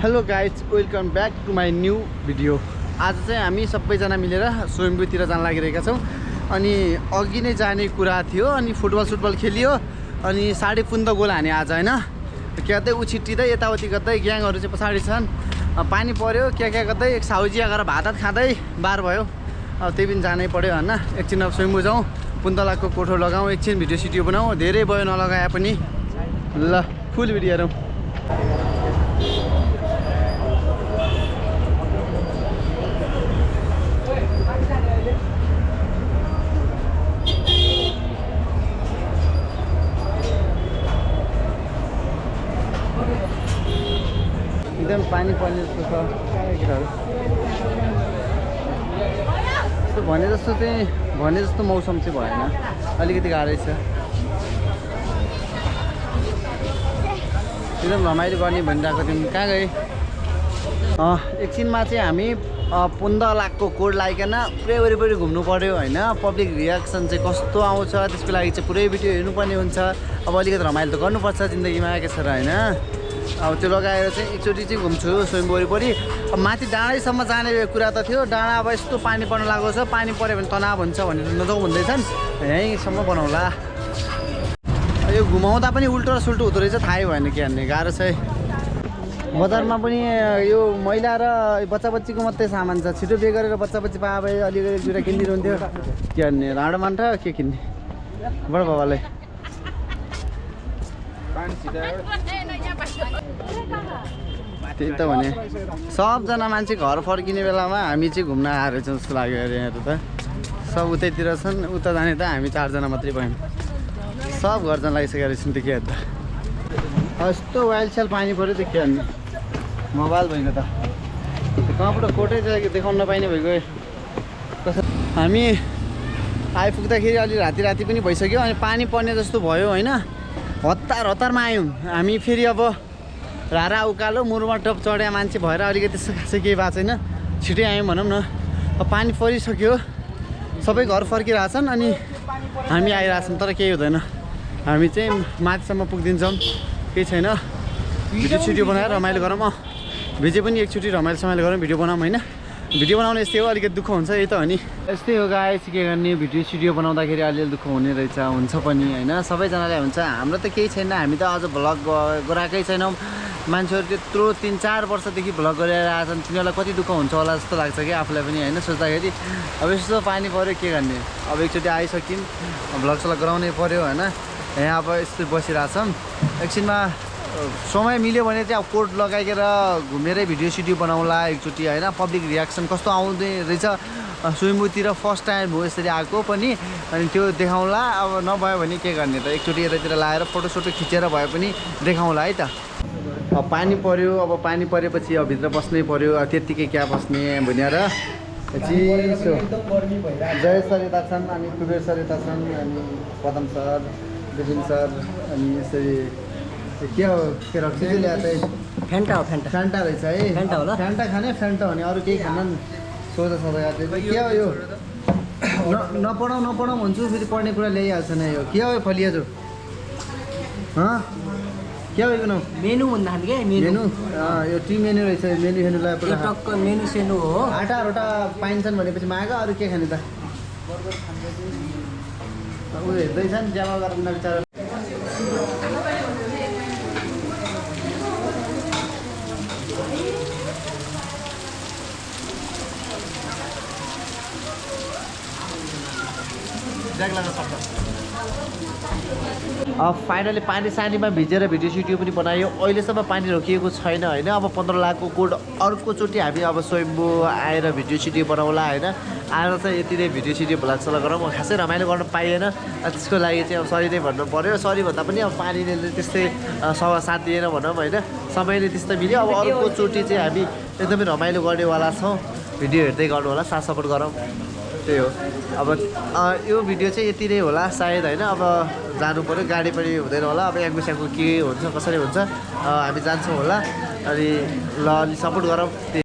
Hello guys, welcome back to my new video. आज चाहिँ हामी सबैजना मिलेर स्वयम्भूतिर जान लागिरहेका छौँ। अनि अघि नै जाने कुरा थियो, अनि फुटबल खेलियो, अनि 5:30 गोल हाने आज होइन। क्या उछिट्टिँदै यताउति गर्दै ग्याङहरू चाहिँ पछाडि छन्। पानी पऱ्यो क्या गर्दै एक साउजी आएर भात खाँदै बार भयो। अब त्यही पनि जानै पऱ्यो होइन। एकछिन अब स्वयम्भू जाउँ, पुन्तलाको कोठो लगाउँ, एकछिन भिडियो सिडियो बनाऊँ। धेरै भयो नलगाए पनि। ल फुल भिडियो हेरौँ। एकदम पानी पर्ने जस्तो छ केटाहरू। यस्तो भने जस्तो मौसम चाहिँ भएन, अलिकति गाह्रै छ। एकदम रमाइलो गर्ने भनिरहेको थियौँ, कहाँ गए? एकछिनमा चाहिँ हामी 15 लाखको कोड लागिकन पुरै वरिपरि घुम्नु पऱ्यो होइन। पब्लिक रियाक्सन चाहिँ कस्तो आउँछ त्यसको लागि चाहिँ पुरै भिडियो हेर्नुपर्ने हुन्छ। अब अलिकति रमाइलो त गर्नुपर्छ जिन्दगीमा, के छ र होइन। अब त्यो लगाएर चाहिँ एकचोटि चाहिँ घुम्छु स्वयम्भू वरिपरि। अब माथि डाँडैसम्म जाने कुरा त थियो, डाँडा अब यस्तो पानी पर्न लागेको छ, पानी पऱ्यो भने तनाव हुन्छ भनेर नजाउँ भन्दैछन्। यहीँसम्म बनाउला। यो घुमाउँदा पनि उल्टो र सुल्टो हुँदो रहेछ, थाहै भएन के हान्ने, गाह्रो छ है। बजारमा पनि यो महिला र बच्चा बच्चीको मात्रै सामान छ। छिटो बे गरेर बच्चा बच्ची पाए भए अलिकति दुइटा किनिदिनुहुन्थ्यो। के हान्ने, राडो मान्छ के किन्ने बडा बाबालाई। त्यही त भने सबजना मान्छे घर फर्किने बेलामा हामी चाहिँ घुम्न आएर छौँ जस्तो लाग्यो अरे। यहाँ त सब उतैतिर छन्, उता जाने त हामी 4 जना मात्रै भयौँ। सब घर जान लागिसकेको रहेछन्। त्यो के त यस्तो वाइल्ड सेल पानी पऱ्यो त के हान्ने। मोबाइल भइगयो त कहाँबाट कोटै देखाउन नपाइने भइगयो। हामी आइपुग्दाखेरि अलि राति पनि भइसक्यो, अनि पानी पर्ने जस्तो भयो होइन। हतारमा आयौँ हामी। फेरि अब रारा उकालो मुरमा टप चढ्या मान्छे भएर अलिकति खासै केही भएको छैन। छिटै आयौँ भनौँ न। अब पानी परिसक्यो, सबै घर फर्किरहेछन्, अनि हामी आइरहेछौँ। तर केही हुँदैन, हामी चाहिँ माथिसम्म पुगिदिन्छौँ, केही छैन। भिडियो सिडियो बनाएर रमाइलो गरौँ। भिजे पनि एकचोटि रमाइलो गरौँ, भिडियो बनाऊँ होइन। भिडियो बनाउनु यस्तै हो, अलिकति दुःख हुन्छ, यही त हो नि। यस्तै हो गाइस, के गर्ने, भिडियो सिडियो बनाउँदाखेरि अलिअलि दुःख हुने रहेछ, हुन्छ पनि होइन। सबैजनालाई हुन्छ, हाम्रो त केही छैन। हामी त अझ भ्लग गराएकै छैनौँ। मान्छेहरू त्यत्रो 3-4 वर्षदेखि भ्लग गरेर आएछन्, तिनीहरूलाई कति दुःख हुन्छ होला जस्तो लाग्छ कि आफूलाई पनि होइन। सोच्दाखेरि अब यस्तो पानी पऱ्यो के गर्ने। अब एकचोटि आइसक्यौँ, भ्लग सलग गराउनै पऱ्यो होइन। यहाँ अब यस्तो बसिरहेछौँ। एकछिनमा समय मिल्यो भने चाहिँ अब कोट लगाइकेर घुमेरै भिडियो सिडियो बनाउँला एकचोटि होइन। पब्लिक रियाक्सन कस्तो आउँदै रहेछ। स्वयम्भूतिर फर्स्ट टाइम हो यसरी आएको पनि, अनि त्यो देखाउँला। अब नभयो भने के गर्ने त, एकचोटि यतातिर लाएर फोटोसोटो खिचेर भए पनि देखाउँला है त। अब पानी पऱ्यो, अब पानी परेपछि अब भित्र बस्नै पऱ्यो। त्यत्तिकै क्या बस्ने भनेर चिसो। जय सर यता छन्, अनि कुबेर सर यता छन्, अनि पदम सर, विपिन सर, अनि यसरी के हो के रक्सी चाहिँ ल्याएको चाहिँ फ्यान्टा रहेछ है। फ्यान्टा होला। फ्यान्टा खाने, फ्यान्टा भने अरू केही खान सोझा के हो यो। नपढाउँ भन्छु, फेरि पढ्ने कुरा ल्याइहाल्छ नि। यो के हो यो फलियाजु? के हो यो? मेनु भन्दाखेरि के मेनु यो टी मेनु रहेछ। मेनु हेर्नुलाई टक्क मेनु सेनु हो। आटारोटा पाइन्छन् भनेपछि मागा, अरू के खाने त? ऊ हेर्दैछन् ज्यामा गरेर बिचरा। अब फाइनली पानी सानीमा भिजेर भिडियो सिडियो पनि बनायो। अहिलेसम्म पानी रोकिएको छैन होइन। अब 15 लाखको कोड अर्कोचोटि हामी अब स्वयम्भू आएर भिडियो सिडियो बनाउला होइन। आएर चाहिँ यति नै भिडियो सिडियो भ्लग सलग गरौँ। खासै रमाइलो गर्न पाइएन, त्यसको लागि चाहिँ अब सरी नै भन्नु पऱ्यो। सरी भन्दा पनि अब पानीले त्यस्तै साथ दिएन भनौँ होइन। समयले त्यस्तै मिल्यो। अब अर्कोचोटि चाहिँ हामी एकदमै रमाइलो गर्नेवाला छौँ। भिडियो हेर्दै गर्नु होला, साथ सपोर्ट गरौँ, त्यही हो। अब यो भिडियो चाहिँ यति नै होला सायद होइन। अब जानु पऱ्यो, गाडी पनि हुँदैन होला। अब याङको के हुन्छ कसरी हुन्छ हामी जान्छौँ होला। अनि ल अलि सपोर्ट गरौँ।